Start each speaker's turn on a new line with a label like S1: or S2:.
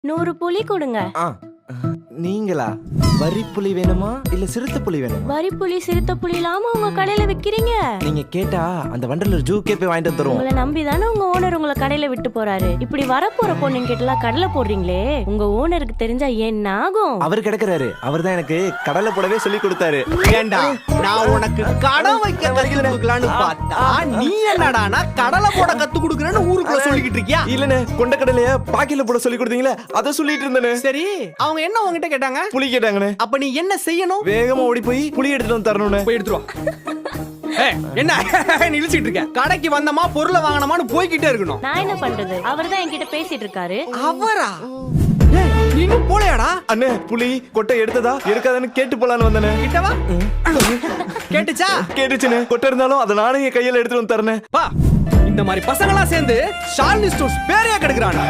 S1: 100 புளி கொடுங்க.
S2: ஆ நீங்களா? வரி புலி வேணுமா இல்ல சிறுத்தை புலி வேணுமா?
S1: வரி புளி சிறுத்தை புளி இல்லாம உங்க கடையில விக்கிறீங்க?
S2: நீங்க கேட்டா அந்த வண்டலூர் ஜூக்கே போய் வாங்கிட்டு வந்துருவோம்.
S1: உங்களை நம்பிதானே உங்க ஓனர் உங்களை கடையில விட்டு போறாரு. இப்படி வரப்போற பொண்ணுங்க கிட்ட கடலை போடுறீங்களே, உங்க ஓனருக்கு தெரிஞ்சா என்ன ஆகும்?
S2: அவர் கிடக்குறாரு. அவர் தான் எனக்கு கடலை போடவே சொல்லி கொடுத்தாரு.
S3: ஏண்டா நான் உனக்கு கடை வைக்க கத்து கொடுக்கலான்னு பார்த்தா நீ என்னடானா கடலை போட கத்து கொடுக்கறேன்னு ஊருக்குள்ள சொல்லிக்கிட்டு இருக்கியா?
S2: இல்லனே, கொண்ட கடலைய பாக்கில போட சொல்லி கொடுத்தீங்களே அத சொல்லிட்டு இருந்தேனே.
S3: சரி, அவங்க என்ன உன்கிட்ட கேட்டாங்க?
S2: புலி கேட்டாங்கனே.
S3: அப்ப நீ என்ன செய்யணும்?
S2: வேகமா ஓடி போய் புலி எடுத்துட்டு வந்து தரணும்னே.
S3: போய் எடுத்துட்டு வா. என்ன நிலிச்சிட்டு இருக்க? கடைக்கு வந்தமா பொருளை வாங்கணுமான்னு போய்கிட்டே இருக்கணும்.
S1: நான் என்ன பண்றது? அவர்தான் என்கிட்ட பேசிட்டு இருக்காரு.
S3: அவரா? நீனும் போலையாடா?
S2: அண்ணே, புலி கொட்டை எடுத்ததா எடுக்காதான்னு கேட்டு போலான்னு வந்தனே.
S3: கிட்டவா? கேட்டுச்சா?
S2: கேட்டுச்சுனே. கொட்டை இருந்தாலும் அத நானே என் கையில எடுத்துட்டு வந்து தரனே.
S3: பா, இந்த மாதிரி பசங்களா சேர்ந்து ஷாலினி ஸ்டோர்ஸ் பேரையா கெடுக்குறானே.